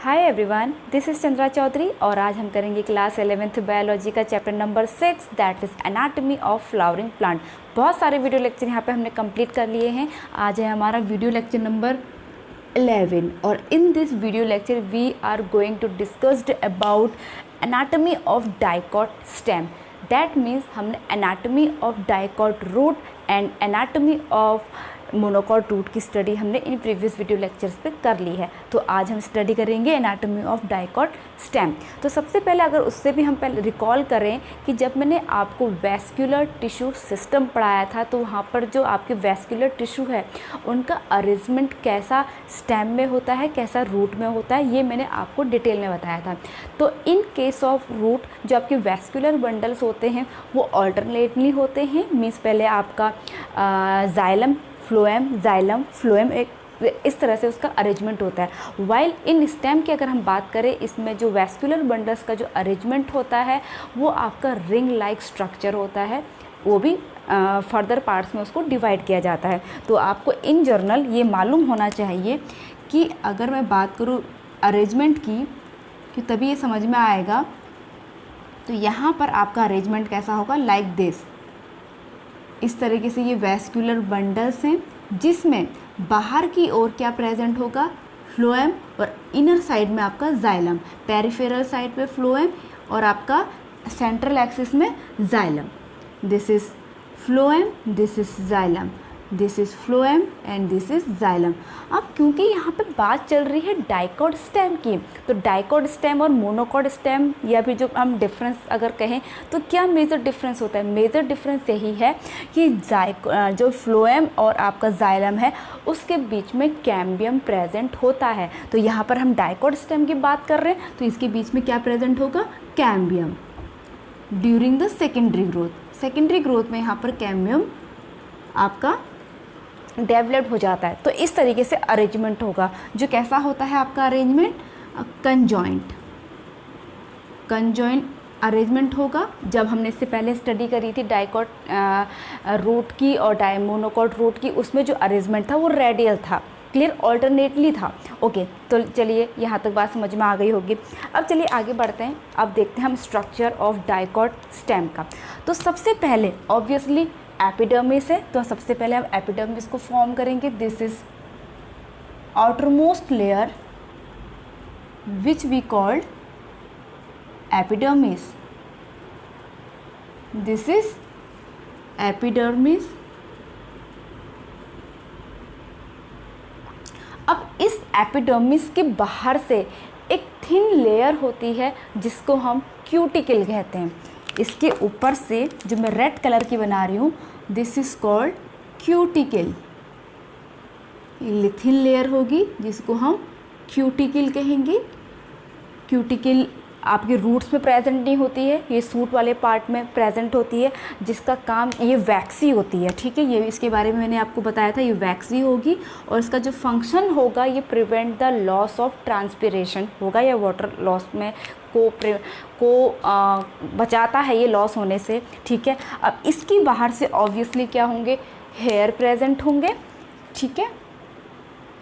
Hi everyone, this is Chandra Chaudhary और आज हम करेंगे क्लास 11th बायोलॉजी का chapter number 6 that is anatomy of flowering plant. बहुत सारे वीडियो लेक्चर यहाँ पे हमने कंप्लीट कर लिए हैं। आज है हमारा वीडियो लेक्चर नंबर 11 और in this video lecture we are going to discussed about anatomy of dicot stem. That means हमने anatomy of dicot root and anatomy of monocot root की स्टडी हमने इन प्रीवियस वीडियो लेक्चर्स पे कर ली है। तो आज हम स्टडी करेंगे एनाटॉमी ऑफ डाइकॉट स्टेम। तो सबसे पहले अगर उससे भी हम पहले रिकॉल करें कि जब मैंने आपको वैस्कुलर टिश्यू सिस्टम पढ़ाया था तो वहाँ पर जो आपके वैस्कुलर टिश्यू है उनका अरेंजमेंट कैसा स्टेम में होता है, कैसा रूट में होता है, ये मैंने आपको डिटेल में बताया था। तो इन केस ऑफ रूट जो आपके वैस्कुलर बंडल्स होते हैं वो ऑल्टरनेटली होते हैं। मीन्स पहले आपका जाइलम फ्लोएम, जाइलम फ्लोएम, एक इस तरह से उसका अरेंजमेंट होता है। वाइल इन स्टेम की अगर हम बात करें, इसमें जो वैस्कुलर बंडल्स का जो अरेंजमेंट होता है वो आपका रिंग लाइक स्ट्रक्चर होता है। वो भी फर्दर पार्ट्स में उसको डिवाइड किया जाता है। तो आपको इन जनरल ये मालूम होना चाहिए कि अगर मैं बात करूँ अरेंजमेंट की कि तभी ये समझ में आएगा। तो यहाँ पर आपका अरेंजमेंट कैसा होगा, लाइक दिस। इस तरीके से ये वैस्कुलर बंडल्स हैं जिसमें बाहर की ओर क्या प्रेजेंट होगा, फ्लोएम, और इनर साइड में आपका जाइलम, पेरिफेरल साइड पे फ्लोएम और आपका सेंट्रल एक्सिस में xylem. This is phloem, this is xylem, this is phloem and this is xylem. अब क्योंकि यहाँ पे बात चल रही है डाइकॉट स्टेम की, तो डाइकॉट स्टेम और मोनोकॉट स्टेम या फिर जो हम डिफरेंस अगर कहें तो क्या मेजर डिफरेंस होता है। मेजर डिफरेंस यही है कि जो फ्लोएम और आपका जाइलम है उसके बीच में कैम्बियम प्रेजेंट होता है। तो यहाँ पर हम डाइकॉट स्टेम की बात कर रहे हैं तो इसके बीच में क्या प्रेजेंट होगा, cambium. During the secondary growth, secondary growth में यहाँ पर कैम्बियम आपका डेवलप्ड हो जाता है। तो इस तरीके से अरेंजमेंट होगा जो कैसा होता है आपका अरेंजमेंट, कंजॉइंट अरेंजमेंट होगा। जब हमने इससे पहले स्टडी करी थी डाइकॉट रूट की और मोनोकॉट रूट की, उसमें जो अरेंजमेंट था वो रेडियल था, क्लियर, ऑल्टरनेटली था। ओके, तो चलिए यहाँ तक बात समझ में आ गई होगी। अब चलिए आगे बढ़ते हैं। अब देखते हैं हम स्ट्रक्चर ऑफ डाइकॉट स्टेम का। तो सबसे पहले ऑब्वियसली एपिडर्मिस है, तो सबसे पहले हम एपिडर्मिस को फॉर्म करेंगे। This is outermost layer which we called epidermis. This is epidermis. अब इस एपिडर्मिस के बाहर से एक थिन लेयर होती है जिसको हम क्यूटिकल कहते हैं। इसके ऊपर से जो मैं रेड कलर की बना रही हूँ, this is called cuticle. Thin layer होगी जिसको हम क्यूटिकल कहेंगे। क्यूटिकल आपके रूट्स में प्रेजेंट नहीं होती है, ये सूट वाले पार्ट में प्रेजेंट होती है, जिसका काम ये वैक्सी होती है। ठीक है, ये इसके बारे में मैंने आपको बताया था, ये वैक्सी होगी और इसका जो फंक्शन होगा ये prevent the loss of transpiration होगा या वाटर लॉस में को बचाता है ये लॉस होने से। ठीक है, अब इसकी बाहर से ऑब्वियसली क्या होंगे, हेयर प्रेजेंट होंगे। ठीक है,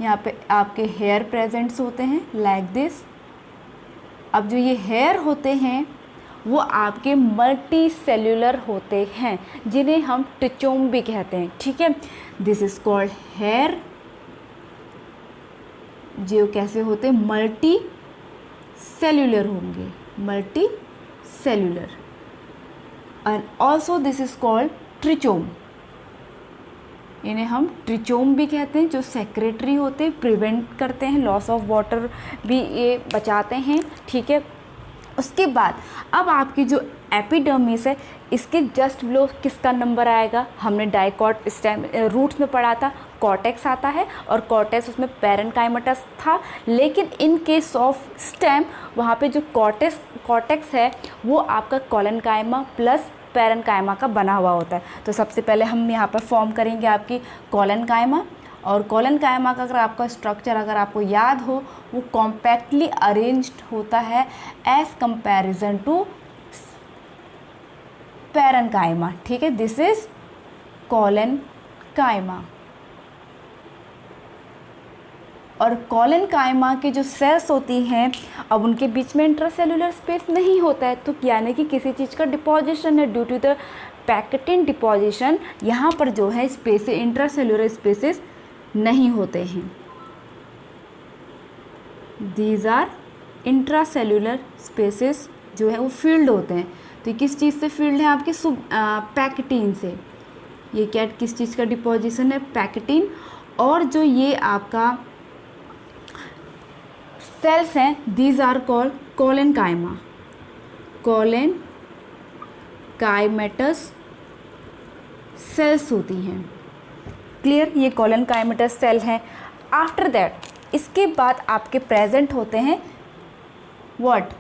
यहाँ पे आपके हेयर प्रेजेंट्स होते हैं लाइक दिस। अब जो ये हेयर होते हैं वो आपके मल्टी सेल्यूलर होते हैं जिन्हें हम टिचोम भी कहते हैं। ठीक है, दिस इज कॉल्ड हेयर। जो कैसे होते हैं, मल्टी सेल्यूलर होंगे, multi cellular. And also this is called trichome. इन्हें हम ट्रिचोम भी कहते हैं, जो सेक्रेटरी होते हैं, प्रिवेंट करते हैं लॉस ऑफ वाटर भी ये बचाते हैं। ठीक है, उसके बाद अब आपकी जो एपिडर्मिस है इसके जस्ट बिलो किसका नंबर आएगा, हमने डाइकॉट स्टेम रूट्स में पढ़ा था, कॉर्टेक्स आता है और कॉर्टेक्स उसमें पैरेन्काइमटस था। लेकिन इन केस ऑफ स्टेम वहाँ पे जो कॉर्टेक्स है वो आपका कॉलेनकाइमा प्लस पैरेन्काइमा का बना हुआ होता है। तो सबसे पहले हम यहाँ पर फॉर्म करेंगे आपकी कॉलेनकाइमा, और कॉलेनकाइमा का अगर आपका स्ट्रक्चर अगर आपको याद हो वो कॉम्पैक्टली अरेंज्ड होता है एज कंपैरिजन टू पैरेन्काइमा। ठीक है, दिस इज कॉलेनकाइमा। और कॉलेनकाइमा के जो सेल्स होती हैं अब उनके बीच में इंट्रासेल्यूलर स्पेस नहीं होता है, तो यानी कि किसी चीज़ का डिपोजिशन है due to the pectin deposition, यहाँ पर जो है स्पेस इंट्रासेल्यूलर स्पेसेस नहीं होते हैं। दीज आर इंट्रासेल्यूलर स्पेसेस जो है वो फील्ड होते हैं। तो किस चीज़ से फील्ड है आपके पैकेटिन से। ये क्या किस चीज़ का डिपोजिशन है, पैकेटिन। और जो ये आपका सेल्स हैं these are called collenchyma, collenchymatous cells होती हैं। क्लियर, ये कॉलेनकाइमेटस सेल हैं। आफ्टर दैट इसके बाद आपके प्रेजेंट होते हैं व्हाट,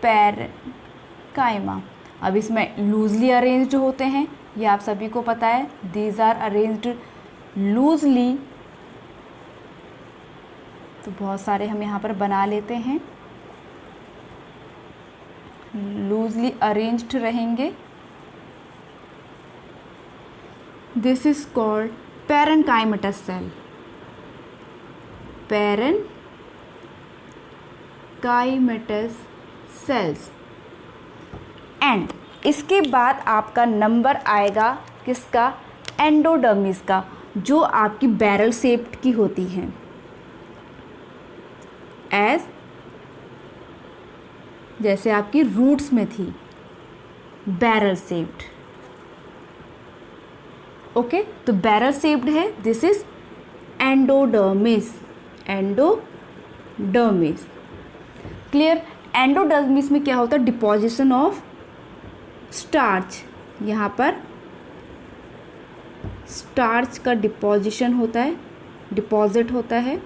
पैरेन्काइमा। अब इसमें लूजली अरेंज्ड होते हैं, ये आप सभी को पता है। दीज आर अरेंज्ड लूजली, तो बहुत सारे हम यहाँ पर बना लेते हैं, लूजली अरेंज्ड रहेंगे। This is called parenchymatous cell, parenchymatous cells. And इसके बाद आपका नंबर आएगा किसका, एंडोडर्मिस का, जो आपकी बैरल शेप्ड की होती हैं, एज जैसे आपकी रूट्स में थी बैरल शेप्ड। ओके, तो बैरल शेप्ड है, this is endodermis, endodermis. Clear, endodermis में क्या होता है, डिपोजिशन ऑफ स्टार्च। यहाँ पर स्टार्च का डिपोजिशन होता है, डिपॉजिट होता है।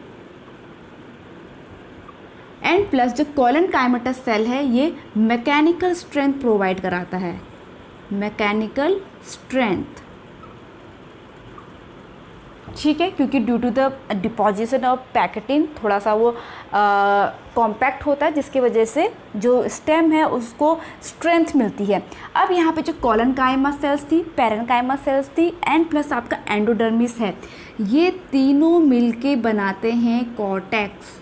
एंड प्लस जो कॉलेनकाइमेटस सेल है ये मैकेनिकल स्ट्रेंथ प्रोवाइड कराता है, मैकेनिकल स्ट्रेंथ। ठीक है, क्योंकि due to the deposition of pectin थोड़ा सा वो कॉम्पैक्ट होता है, जिसकी वजह से जो स्टेम है उसको स्ट्रेंथ मिलती है। अब यहाँ पे जो कॉलेनकाइमा सेल्स थी, पैरेन्काइमा सेल्स थी, एंड प्लस आपका एंडोडर्मिस है, ये तीनों मिलके बनाते हैं कॉर्टेक्स।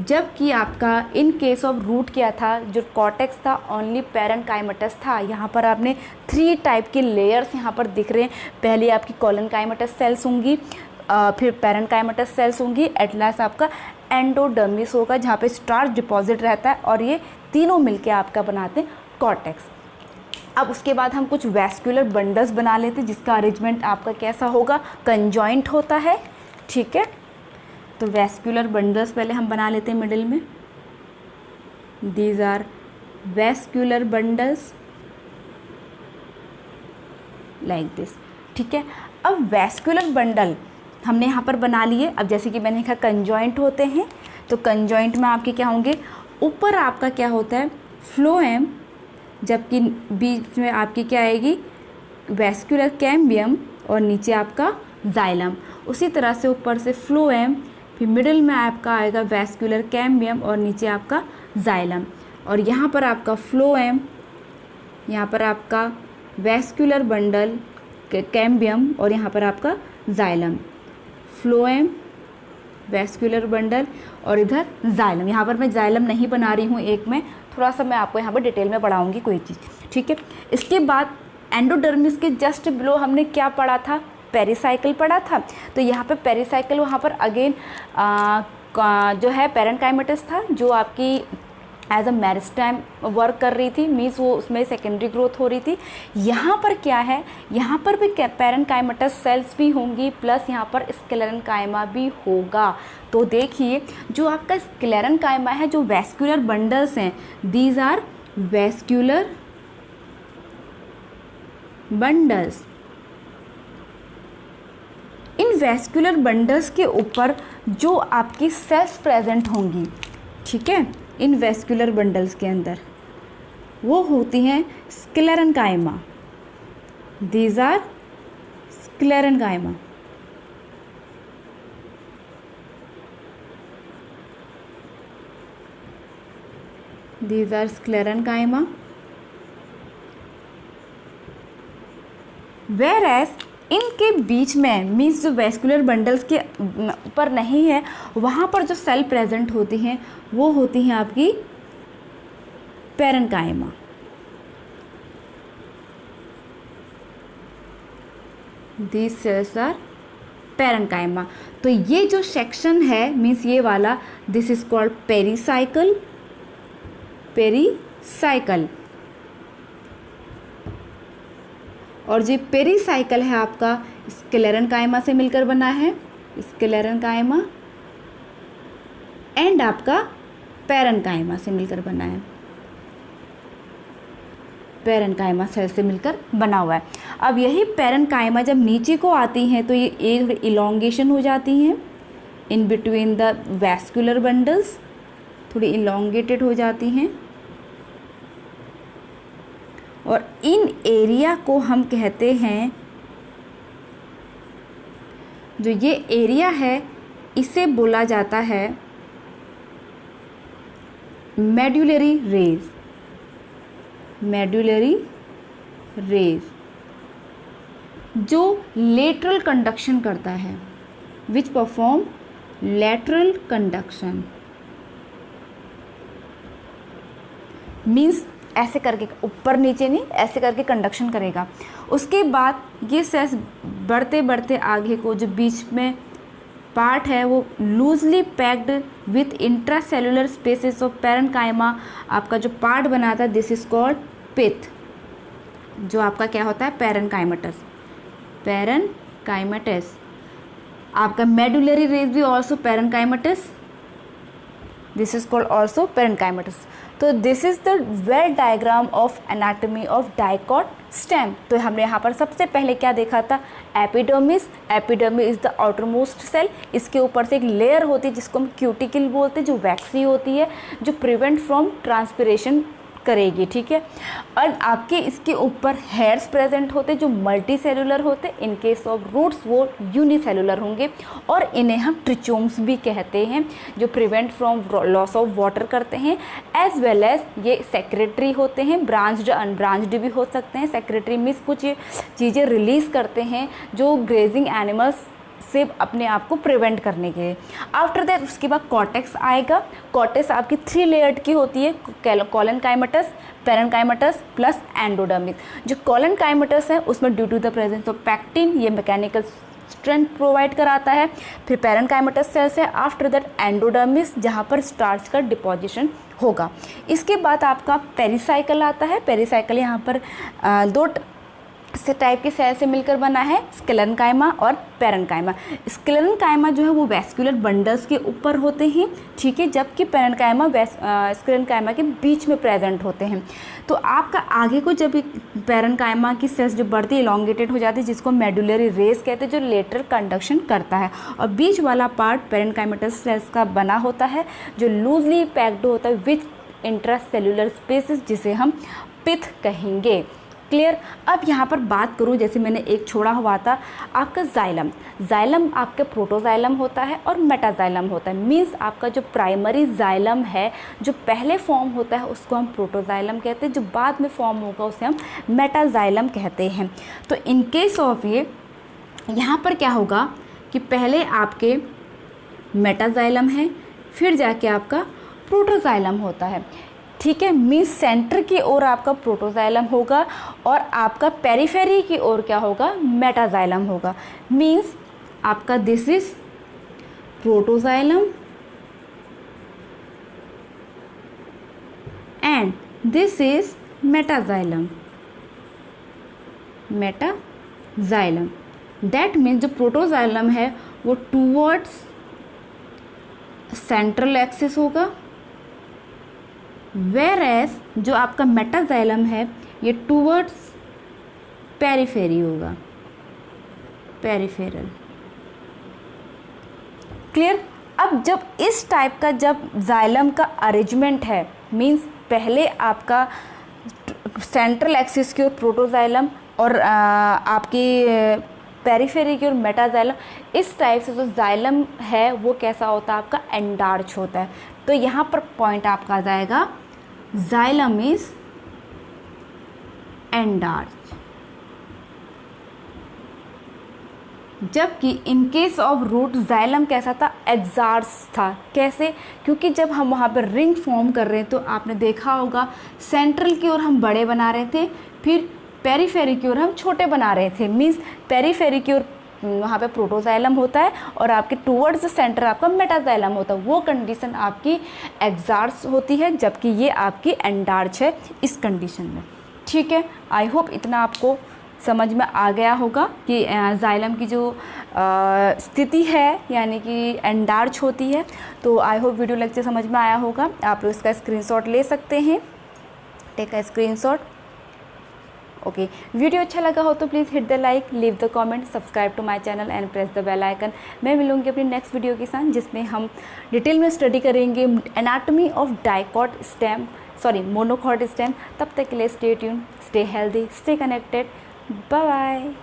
जबकि आपका इन केस ऑफ रूट क्या था, जो कॉर्टेक्स था ओनली पैरेन्काइमेटस था। यहाँ पर आपने 3 टाइप के लेयर्स यहाँ पर दिख रहे हैं। पहले आपकी कॉलेनकाइमेटस सेल्स होंगी, फिर पैरेन्काइमेटस सेल्स होंगी, एट लास्ट आपका एंडोडर्मिस होगा जहाँ पे स्टार्च डिपॉजिट रहता है, और ये तीनों मिलके आपका बनाते हैं कॉर्टेक्स। अब उसके बाद हम कुछ वैस्कुलर बंडल्स बना लेते हैं, जिसका अरेंजमेंट आपका कैसा होगा, कंजॉइंट होता है। ठीक है, तो वैस्कुलर बंडल्स पहले हम बना लेते हैं मिडिल में। These are vascular bundles like this. ठीक है, अब वैस्कुलर बंडल हमने यहाँ पर बना लिए। अब जैसे कि मैंने कहा कंजॉइंट होते हैं, तो कंजॉइंट में आपके क्या होंगे, ऊपर आपका क्या होता है फ्लोएम, जबकि बीच में आपकी क्या आएगी वैस्कुलर कैम्बियम, और नीचे आपका जाइलम। उसी तरह से ऊपर से फ्लोएम, फिर मिडिल में आपका आएगा वैस्कुलर कैम्बियम, और नीचे आपका जाइलम। और यहाँ पर आपका फ्लोएम, यहाँ पर आपका वैस्कुलर बंडल कैम्बियम, और यहाँ पर आपका जाइलम। फ्लोएम, वैस्कुलर बंडल, और इधर जाइलम। यहाँ पर मैं जाइलम नहीं बना रही हूँ एक में, थोड़ा सा मैं आपको यहाँ पर डिटेल में पढ़ाऊँगी कोई चीज़। ठीक है, इसके बाद एंडोडर्मिस के जस्ट बिलो हमने क्या पढ़ा था, पेरिसाइकिल पढ़ा था। तो यहाँ पे पेरिसाइकिल, वहाँ पर अगेन जो है पैरेन्काइमेटस था, जो आपकी एज अ मेरिस्टेम वर्क कर रही थी, मीन्स वो उसमें सेकेंडरी ग्रोथ हो रही थी। यहाँ पर क्या है, यहाँ पर भी पैरेन्काइमेटस सेल्स भी होंगी, प्लस यहाँ पर स्क्लेरेन्काइमा भी होगा। तो देखिए जो आपका स्क्लेरेन्काइमा है, जो वैस्कुलर बंडल्स हैं, दीज आर वैस्कुलर बंडल्स। इन वैस्कुलर बंडल्स के ऊपर जो आपकी सेल्स प्रेजेंट होंगी, ठीक है, इन वैस्कुलर बंडल्स के अंदर वो होती हैं sclerenchyma. These are sclerenchyma. These are sclerenchyma. Whereas इनके बीच में मीन्स जो वैस्कुलर बंडल्स के ऊपर नहीं है, वहाँ पर जो सेल प्रेजेंट होती हैं वो होती हैं आपकी parenchyma. These cells are parenchyma. तो ये जो सेक्शन है मीन्स ये वाला, this is called pericycle. Pericycle, और जो पेरीसाइकल है आपका स्क्लेरेन्काइमा से मिलकर बना है, स्क्लेरेन्काइमा, एंड आपका पैरेन्काइमा से मिलकर बना है, पैरेन्काइमा सेल से मिलकर बना हुआ है। अब यही पैरेन्काइमा जब नीचे को आती हैं तो ये थोड़ी इलोंगेशन हो जाती हैं in between the vascular bundles, थोड़ी इलोंगेटेड हो जाती हैं, और इन एरिया को हम कहते हैं, जो ये एरिया है इसे बोला जाता है मेडुलरी रेज। मेडुलरी रेज जो लेटरल कंडक्शन करता है, which perform lateral conduction, means ऐसे करके, ऊपर नीचे नहीं, ऐसे करके कंडक्शन करेगा। उसके बाद ये सेल्स बढ़ते बढ़ते आगे को जो बीच में पार्ट है वो loosely packed with intracellular spaces of parenchyma, आपका जो पार्ट बनाता है दिस इज कॉल्ड पिथ, जो आपका क्या होता है पैरेन्काइमेटस। पैरेन्काइमेटस आपका मेडुलरी रेज भी also parenchymatous, this is called also parenchymatous. तो this is the well diagram of anatomy of dicot stem. तो हमने यहाँ पर सबसे पहले क्या देखा था, epidermis. Epidermis is the outermost cell, इसके ऊपर से एक लेयर होती है जिसको हम क्यूटिकल बोलते हैं, जो वैक्सी होती है, जो प्रिवेंट फ्रॉम ट्रांसपिरेशन करेगी, ठीक है। और आपके इसके ऊपर हेयर्स प्रेजेंट होते जो मल्टी सेलुलर होते, इन केस ऑफ रूट्स वो यूनिसेलुलर होंगे, और इन्हें हम ट्रिचोम्स भी कहते हैं, जो prevent from loss of water करते हैं। एज वेल एज ये सेक्रेटरी होते हैं, ब्रांच्ड अनब्रांच्ड भी हो सकते हैं। सेक्रेटरी मीन्स कुछ चीज़ें रिलीज़ करते हैं जो ग्रेजिंग एनिमल्स से अपने आप को प्रिवेंट करने के लिए। आफ्टर दैट उसके बाद कॉर्टेक्स आएगा। कॉर्टेक्स आपकी 3 लेयर्ड की होती है, कोलेनकाइमेटस, पैरेन्काइमेटस प्लस एंडोडर्मिस। जो कोलेनकाइमेटस है उसमें due to the presence of pectin ये मैकेनिकल स्ट्रेंथ प्रोवाइड कराता है। फिर पैरेन्काइमेटस सेल्स है, आफ्टर दैट एंडोडर्मिस जहाँ पर स्टार्च का डिपोजिशन होगा। इसके बाद आपका पेरीसाइकल आता है। पेरीसाइकल यहाँ पर दो से टाइप के सेल से मिलकर बना है, स्क्लेरेन्काइमा और पैरेन्काइमा। स्क्लेरेन्काइमा जो है वो वैस्कुलर बंडल्स के ऊपर होते हैं, ठीक है, जबकि पैरेन्काइमा स्क्लेरेन्काइमा के बीच में प्रेजेंट होते हैं। तो आपका आगे को जब पैरेन्काइमा की सेल्स जो बढ़ती इलोंगेटेड हो जाती है, जिसको मेडुलरी रेस कहते हैं, जो लेटरल कंडक्शन करता है, और बीच वाला पार्ट पैरेन्काइमेटस सेल्स का बना होता है, जो लूजली पैक्ड होता है विथ इंट्रासेलुलर स्पेसेस, जिसे हम पिथ कहेंगे। क्लियर। अब यहाँ पर बात करूँ, जैसे मैंने एक छोड़ा हुआ था आपका जाइलम। जाइलम आपका प्रोटोजाइलम होता है और मेटाजाइलम होता है। मींस आपका जो प्राइमरी जाइलम है, जो पहले फॉर्म होता है उसको हम प्रोटोजाइलम कहते हैं, जो बाद में फॉर्म होगा उसे हम मेटाजाइलम कहते हैं। तो इन केस ऑफ ये यहाँ पर क्या होगा कि पहले आपके मेटाजाइलम है, फिर जाके आपका प्रोटोजाइलम होता है, ठीक है। मीन्स सेंटर की ओर आपका प्रोटोजाइलम होगा और आपका पेरिफेरी की ओर क्या होगा, मेटाजाइलम होगा। मीन्स आपका this is protoxylem and this is metaxylem. Metaxylem that means जो प्रोटोजाइलम है वो टूवर्ड्स सेंट्रल एक्सिस होगा, वेयरएज जो आपका मेटाजाइलम है ये टूवर्ड्स पेरिफेरी होगा, पेरिफेरल। क्लियर। अब जब इस टाइप का जब जाइलम का अरेंजमेंट है, मींस पहले आपका सेंट्रल एक्सिस की ओर प्रोटोजाइलम और आपकी पेरिफेरी की ओर मेटाजाइलम, इस टाइप से जो जाइलम है वो कैसा होता है, आपका एंडार्च होता है। तो यहाँ पर पॉइंट आपका आ जाएगा, जाइलम इज एंडार्च। जबकि in case of root xylem कैसा था, एक्सार्स था। कैसे? क्योंकि जब हम वहाँ पर रिंग फॉर्म कर रहे हैं तो आपने देखा होगा सेंट्रल की ओर हम बड़े बना रहे थे, फिर पेरीफेरी की ओर हम छोटे बना रहे थे। मीन्स पेरीफेरी की ओर वहाँ पे प्रोटोजाइलम होता है और आपके टूवर्ड्स द सेंटर आपका मेटाजाइलम होता है। वो कंडीशन आपकी एक्सार्स होती है, जबकि ये आपकी एंडार्च है इस कंडीशन में। ठीक है, आई होप इतना आपको समझ में आ गया होगा कि जाइलम की जो स्थिति है यानी कि एंडार्च होती है। तो आई होप वीडियो लेक्चर समझ में आया होगा। आप लोग इसका स्क्रीनशॉट ले सकते हैं, take a screenshot. Okay, video अच्छा लगा हो तो please hit the like, leave the comment, subscribe to my channel and press the bell icon. मैं मिलूंगी अपनी नेक्स्ट वीडियो के साथ जिसमें हम डिटेल में स्टडी करेंगे anatomy of dicot stem monocot stem. तब तक के लिए stay tune, stay healthy, stay connected, bye bye.